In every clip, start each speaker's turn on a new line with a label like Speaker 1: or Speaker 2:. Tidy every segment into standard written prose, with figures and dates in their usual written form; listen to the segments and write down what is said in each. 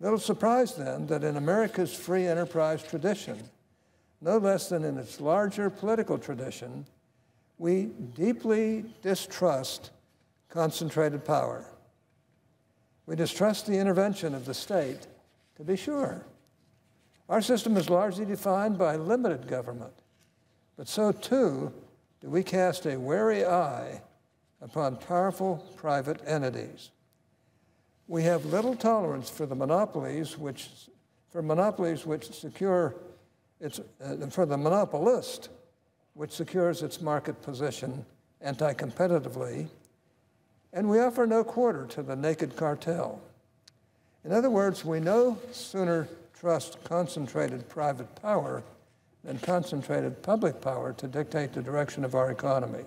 Speaker 1: Little surprise, then, that in America's free enterprise tradition, no less than in its larger political tradition, we deeply distrust concentrated power. We distrust the intervention of the state, to be sure. Our system is largely defined by limited government, but so too do we cast a wary eye upon powerful private entities. We have little tolerance for the monopolies which secure for the monopolist, which secures its market position anti-competitively, and we offer no quarter to the naked cartel. In other words, we no sooner trust concentrated private power than concentrated public power to dictate the direction of our economy.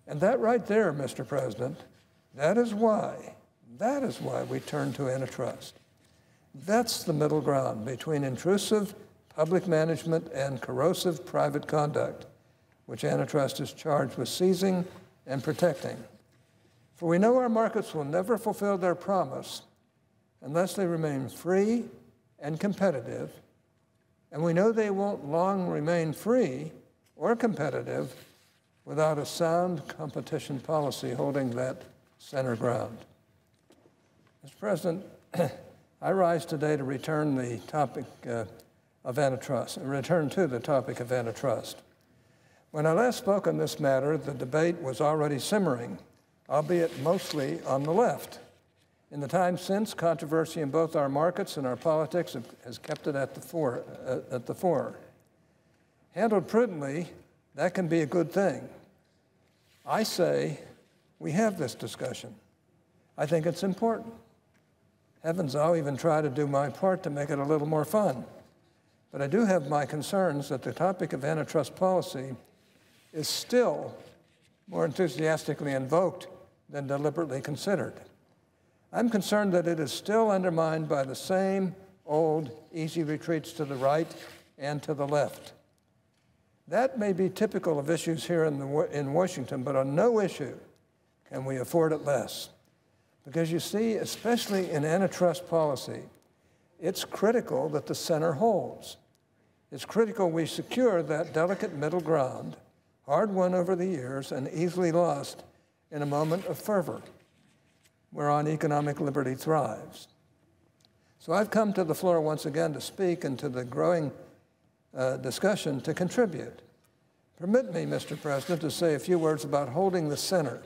Speaker 1: And that right there, Mr. President, that is why we turn to antitrust. That's the middle ground between intrusive public management and corrosive private conduct, which antitrust is charged with seizing and protecting. For we know our markets will never fulfill their promise unless they remain free and competitive, and we know they won't long remain free or competitive without a sound competition policy holding that center ground. Mr. President, I rise today to return to the topic of antitrust. When I last spoke on this matter, the debate was already simmering, albeit mostly on the left. In the time since, controversy in both our markets and our politics has kept it at the fore. Handled prudently, that can be a good thing. I say we have this discussion. I think it's important. Heavens, I'll even try to do my part to make it a little more fun. But I do have my concerns that the topic of antitrust policy is still more enthusiastically invoked than deliberately considered. I'm concerned that it is still undermined by the same old easy retreats to the right and to the left. That may be typical of issues here in Washington, but on no issue can we afford it less. Because you see, especially in antitrust policy, it's critical that the center holds. It's critical we secure that delicate middle ground, hard won over the years and easily lost in a moment of fervor, whereon economic liberty thrives. So I've come to the floor once again to speak and to the growing discussion to contribute. Permit me, Mr. President, to say a few words about holding the center.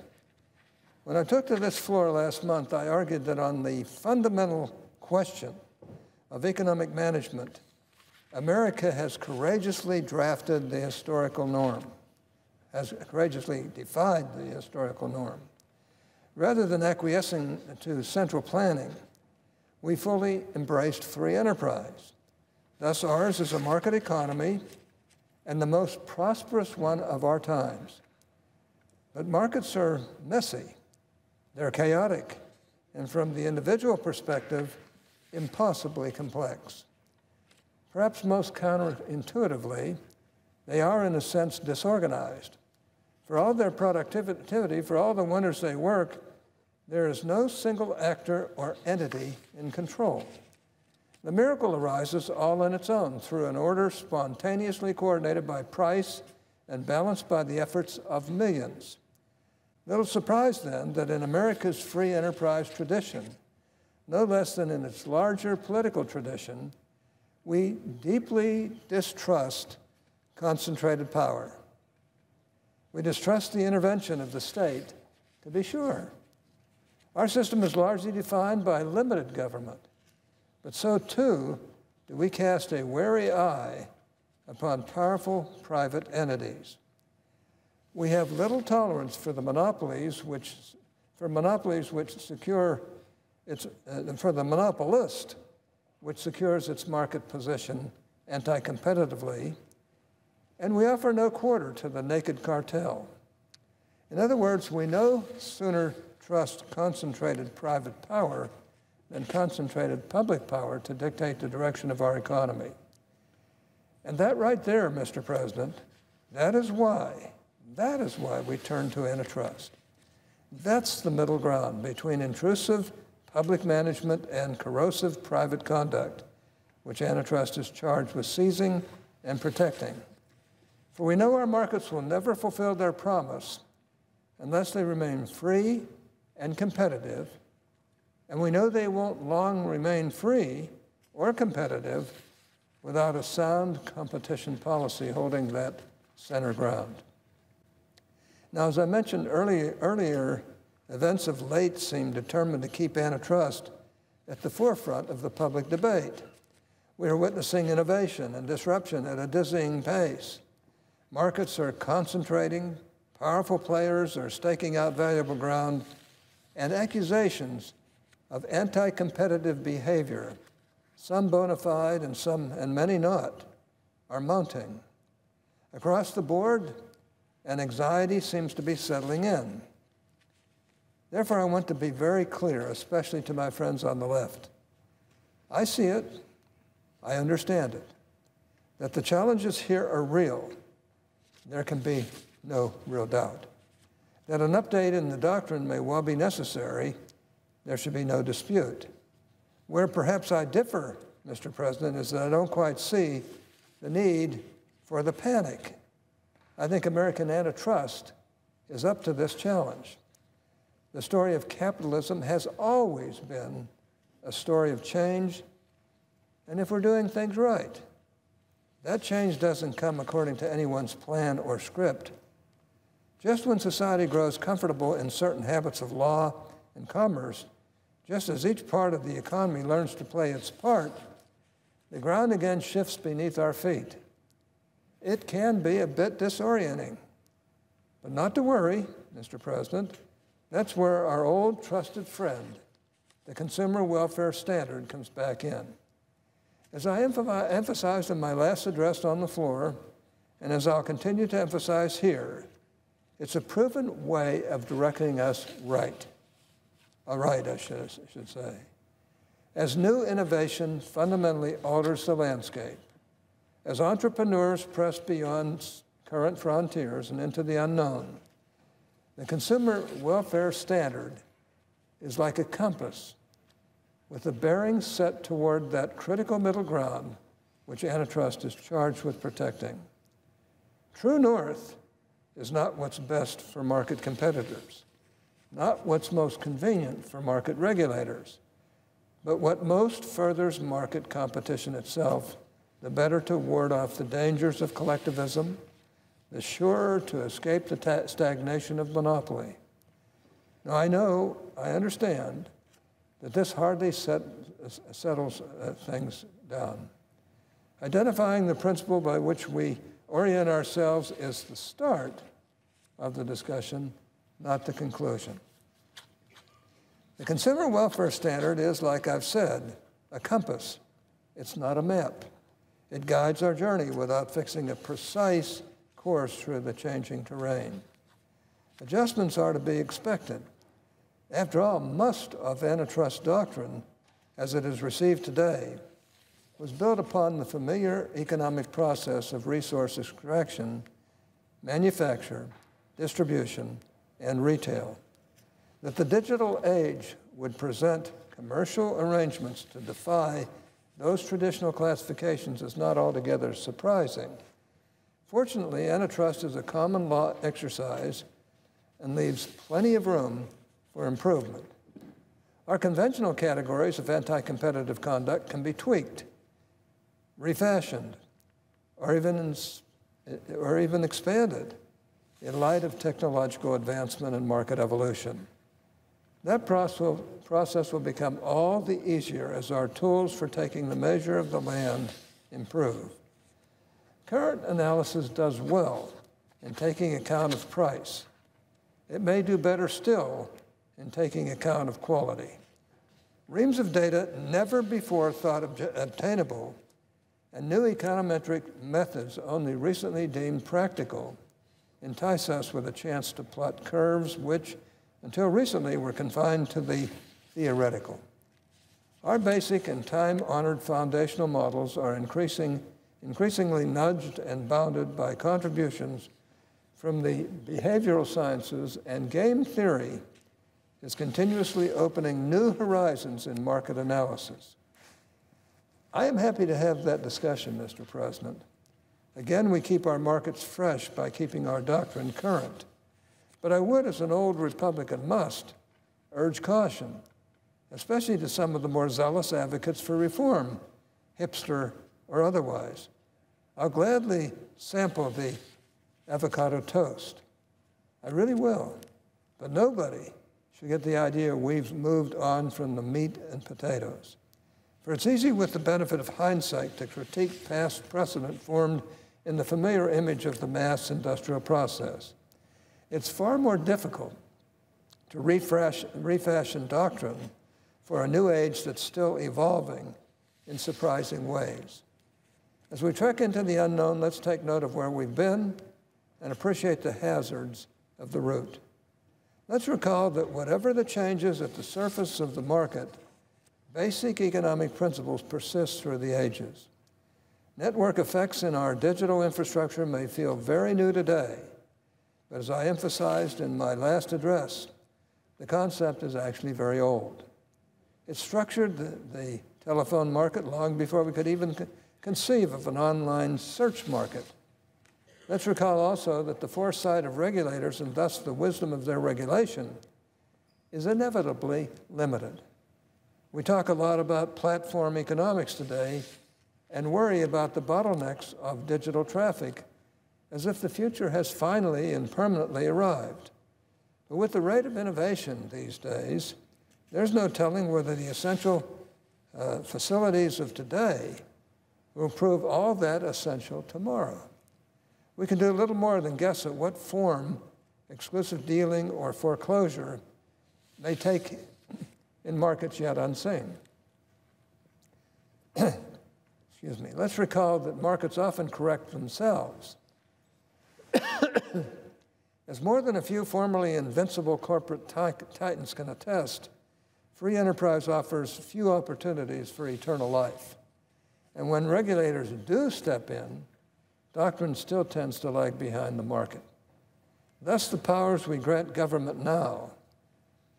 Speaker 1: When I took to this floor last month, I argued that on the fundamental question of economic management, America has courageously drafted the historical norm, has courageously defied the historical norm. Rather than acquiescing to central planning, we fully embraced free enterprise. Thus, ours is a market economy and the most prosperous one of our times. But markets are messy, they're chaotic, and from the individual perspective, impossibly complex. Perhaps most counterintuitively, they are in a sense disorganized. For all their productivity, for all the wonders they work, there is no single actor or entity in control. The miracle arises all on its own through an order spontaneously coordinated by price and balanced by the efforts of millions. Little surprise, then, that in America's free enterprise tradition, no less than in its larger political tradition, we deeply distrust concentrated power. We distrust the intervention of the state, to be sure. Our system is largely defined by limited government, but so too do we cast a wary eye upon powerful private entities. We have little tolerance for the monopolies which secure for the monopolist, which secures its market position anti-competitively, and we offer no quarter to the naked cartel. In other words, we no sooner trust concentrated private power than concentrated public power to dictate the direction of our economy. And that right there, Mr. President, that is why we turn to antitrust. That's the middle ground between intrusive public management, and corrosive private conduct, which antitrust is charged with seizing and protecting. For we know our markets will never fulfill their promise unless they remain free and competitive, and we know they won't long remain free or competitive without a sound competition policy holding that center ground. Now, as I mentioned earlier, events of late seem determined to keep antitrust at the forefront of the public debate. We are witnessing innovation and disruption at a dizzying pace. Markets are concentrating, powerful players are staking out valuable ground, and accusations of anti-competitive behavior, some bona fide and many not, are mounting. Across the board, an anxiety seems to be settling in. Therefore, I want to be very clear, especially to my friends on the left. I see it, I understand it, that the challenges here are real. There can be no real doubt. That an update in the doctrine may well be necessary, there should be no dispute. Where perhaps I differ, Mr. President, is that I don't quite see the need for the panic. I think American antitrust is up to this challenge. The story of capitalism has always been a story of change, and if we're doing things right, that change doesn't come according to anyone's plan or script. Just when society grows comfortable in certain habits of law and commerce, just as each part of the economy learns to play its part, the ground again shifts beneath our feet. It can be a bit disorienting, but not to worry, Mr. President. That's where our old trusted friend, the consumer welfare standard, comes back in. As I emphasized in my last address on the floor, and as I'll continue to emphasize here, it's a proven way of directing us right. I should say. As new innovation fundamentally alters the landscape, as entrepreneurs press beyond current frontiers and into the unknown, the consumer welfare standard is like a compass with the bearings set toward that critical middle ground which antitrust is charged with protecting. True north is not what's best for market competitors, not what's most convenient for market regulators, but what most furthers market competition itself, the better to ward off the dangers of collectivism, the surer to escape the stagnation of monopoly. Now, I understand that this hardly settles things down. Identifying the principle by which we orient ourselves is the start of the discussion, not the conclusion. The consumer welfare standard is, like I've said, a compass. It's not a map. It guides our journey without fixing a precise course through the changing terrain. Adjustments are to be expected. After all, most of antitrust doctrine, as it is received today, was built upon the familiar economic process of resource extraction, manufacture, distribution, and retail. That the digital age would present commercial arrangements to defy those traditional classifications is not altogether surprising. Fortunately, antitrust is a common law exercise and leaves plenty of room for improvement. Our conventional categories of anti-competitive conduct can be tweaked, refashioned, or even expanded in light of technological advancement and market evolution. That process will become all the easier as our tools for taking the measure of the land improve. Current analysis does well in taking account of price. It may do better still in taking account of quality. Reams of data never before thought obtainable, and new econometric methods only recently deemed practical, entice us with a chance to plot curves which, until recently, were confined to the theoretical. Our basic and time-honored foundational models are increasingly nudged and bounded by contributions from the behavioral sciences, and game theory is continuously opening new horizons in market analysis. I am happy to have that discussion, Mr. President. Again, we keep our markets fresh by keeping our doctrine current. But I would, as an old Republican must, urge caution, especially to some of the more zealous advocates for reform, hipster or otherwise. I'll gladly sample the avocado toast. I really will. But nobody should get the idea we've moved on from the meat and potatoes. For it's easy with the benefit of hindsight to critique past precedent formed in the familiar image of the mass industrial process. It's far more difficult to refashion doctrine for a new age that's still evolving in surprising ways. As we trek into the unknown, let's take note of where we've been and appreciate the hazards of the route. Let's recall that whatever the changes at the surface of the market, basic economic principles persist through the ages. Network effects in our digital infrastructure may feel very new today, but as I emphasized in my last address, the concept is actually very old. It structured the telephone market long before we could even conceive of an online search market. Let's recall also that the foresight of regulators, and thus the wisdom of their regulation, is inevitably limited. We talk a lot about platform economics today and worry about the bottlenecks of digital traffic as if the future has finally and permanently arrived. But with the rate of innovation these days, there's no telling whether the essential facilities of today will prove all that essential tomorrow. We can do a little more than guess at what form exclusive dealing or foreclosure may take in markets yet unseen. Excuse me. Let's recall that markets often correct themselves. As more than a few formerly invincible corporate titans can attest, free enterprise offers few opportunities for eternal life. And when regulators do step in, doctrine still tends to lag behind the market. Thus, the powers we grant government now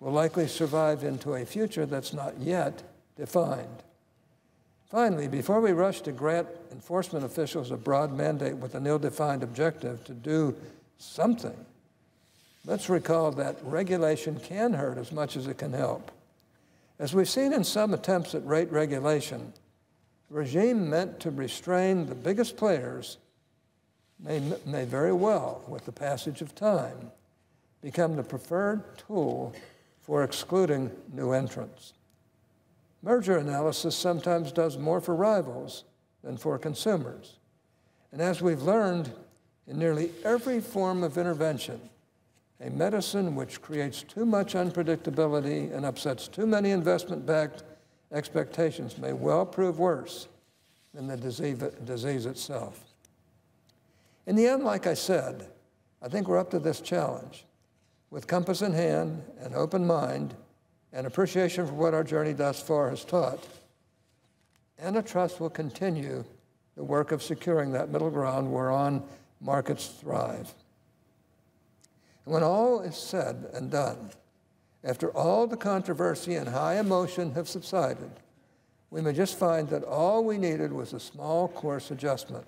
Speaker 1: will likely survive into a future that's not yet defined. Finally, before we rush to grant enforcement officials a broad mandate with an ill-defined objective to do something, let's recall that regulation can hurt as much as it can help. As we've seen in some attempts at rate regulation, the regime meant to restrain the biggest players may very well, with the passage of time, become the preferred tool for excluding new entrants. Merger analysis sometimes does more for rivals than for consumers. And as we've learned in nearly every form of intervention, a medicine which creates too much unpredictability and upsets too many investment-backed expectations may well prove worse than the disease itself. In the end, like I said, I think we're up to this challenge. With compass in hand, an open mind, and appreciation for what our journey thus far has taught, Antitrust will continue the work of securing that middle ground whereon markets thrive. And when all is said and done, after all the controversy and high emotion have subsided, we may just find that all we needed was a small course adjustment.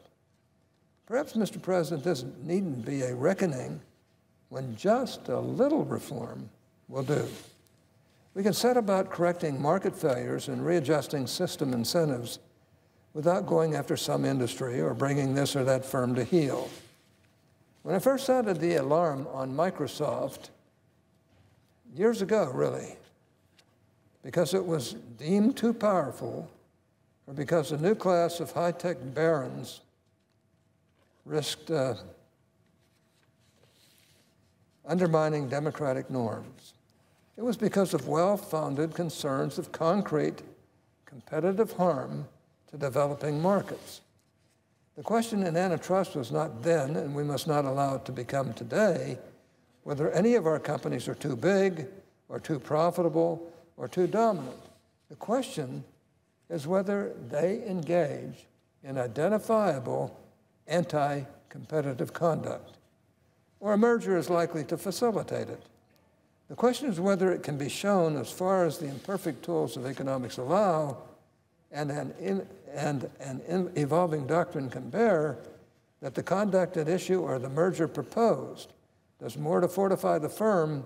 Speaker 1: Perhaps, Mr. President, this needn't be a reckoning when just a little reform will do. We can set about correcting market failures and readjusting system incentives without going after some industry or bringing this or that firm to heel. When I first sounded the alarm on Microsoft, years ago, really, because it was deemed too powerful or because a new class of high-tech barons risked undermining democratic norms. It was because of well-founded concerns of concrete competitive harm to developing markets. The question in antitrust was not then, and we must not allow it to become today, whether any of our companies are too big or too profitable or too dominant. The question is whether they engage in identifiable anti-competitive conduct, or a merger is likely to facilitate it. The question is whether it can be shown, as far as the imperfect tools of economics allow, and an evolving doctrine can bear, that the conduct at issue or the merger proposed does more to fortify the firm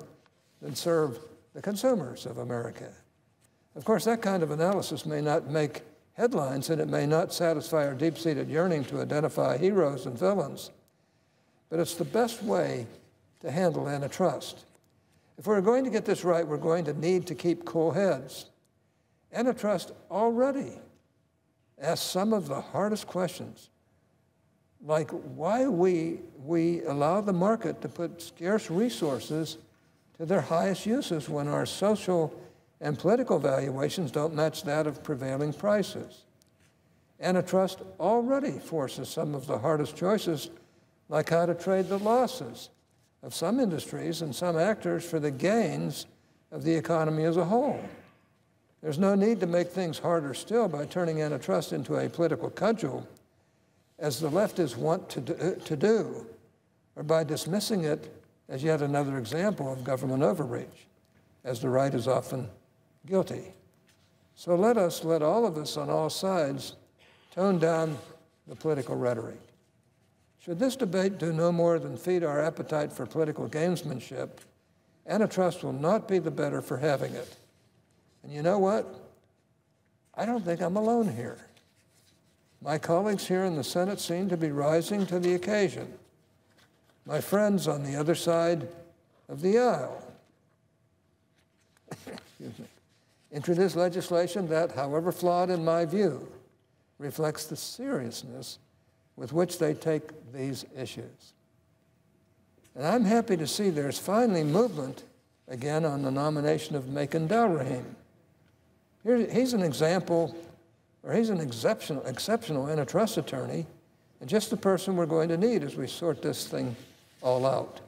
Speaker 1: than serve the consumers of America. Of course, that kind of analysis may not make headlines, and it may not satisfy our deep-seated yearning to identify heroes and villains, but it's the best way to handle antitrust. If we're going to get this right, we're going to need to keep cool heads. Antitrust already asks some of the hardest questions, like why we allow the market to put scarce resources to their highest uses when our social and political valuations don't match that of prevailing prices. Antitrust already forces some of the hardest choices, like how to trade the losses of some industries and some actors for the gains of the economy as a whole. There's no need to make things harder still by turning antitrust into a political cudgel, as the leftists want to do, or by dismissing it as yet another example of government overreach, as the right is often guilty. So let all of us on all sides tone down the political rhetoric. Should this debate do no more than feed our appetite for political gamesmanship, antitrust will not be the better for having it. And you know what? I don't think I'm alone here. My colleagues here in the Senate seem to be rising to the occasion. My friends on the other side of the aisle introduced legislation that, however flawed in my view, reflects the seriousness with which they take these issues. And I'm happy to see there's finally movement again on the nomination of Macon Delrahim. He's an example, or he's an exceptional antitrust attorney, and just the person we're going to need as we sort this thing all out.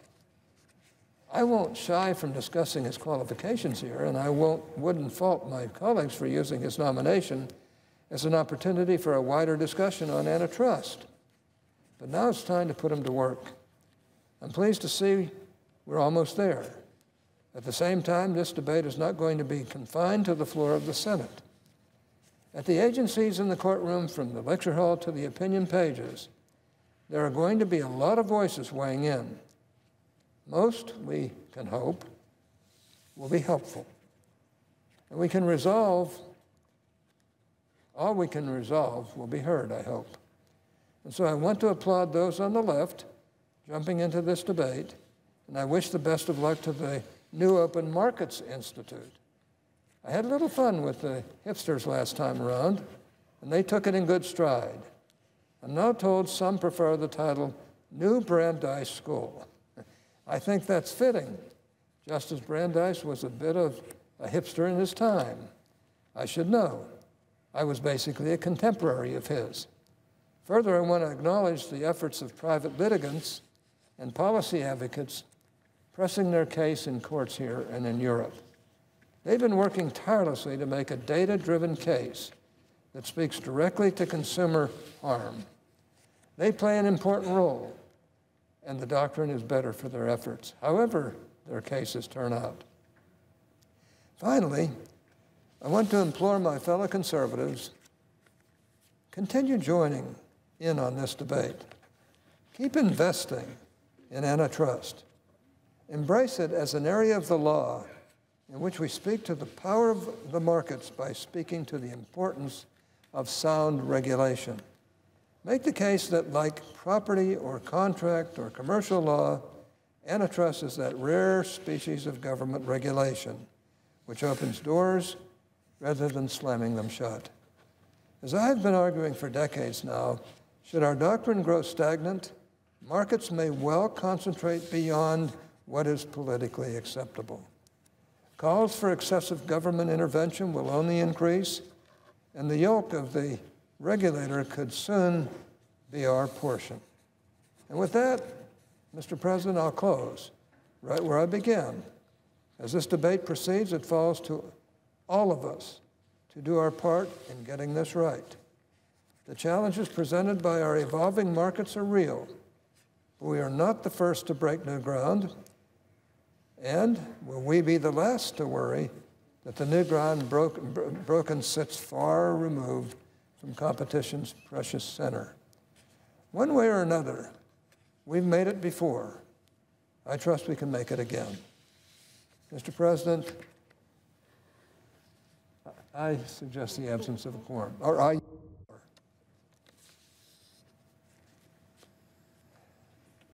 Speaker 1: I won't shy from discussing his qualifications here, and I wouldn't fault my colleagues for using his nomination as an opportunity for a wider discussion on antitrust. But now it's time to put him to work. I'm pleased to see we're almost there. At the same time, this debate is not going to be confined to the floor of the Senate. At the agencies in the courtroom, from the lecture hall to the opinion pages, there are going to be a lot of voices weighing in. Most, we can hope, will be helpful. And we can resolve, all we can resolve will be heard, I hope. And so I want to applaud those on the left jumping into this debate, and I wish the best of luck to the New Open Markets Institute. I had a little fun with the hipsters last time around, and they took it in good stride. I'm now told some prefer the title New Brandeis School. I think that's fitting, just as Brandeis was a bit of a hipster in his time. I should know. I was basically a contemporary of his. Further, I want to acknowledge the efforts of private litigants and policy advocates pressing their case in courts here and in Europe. They've been working tirelessly to make a data-driven case that speaks directly to consumer harm. They play an important role, and the doctrine is better for their efforts, however their cases turn out. Finally, I want to implore my fellow conservatives, continue joining in on this debate. Keep investing in antitrust. Embrace it as an area of the law in which we speak to the power of the markets by speaking to the importance of sound regulation. Make the case that, like property or contract or commercial law, antitrust is that rare species of government regulation which opens doors rather than slamming them shut. As I've been arguing for decades now, should our doctrine grow stagnant, markets may well concentrate beyond what is politically acceptable. Calls for excessive government intervention will only increase, and the yoke of the regulator could soon be our portion. And with that, Mr. President, I'll close right where I began. As this debate proceeds, it falls to all of us to do our part in getting this right. The challenges presented by our evolving markets are real, but we are not the first to break new ground, And will we be the last to worry that the new ground broken sits far removed from competition's precious center? One way or another, we've made it before. I trust we can make it again. Mr. President, I suggest the absence of a quorum. Or I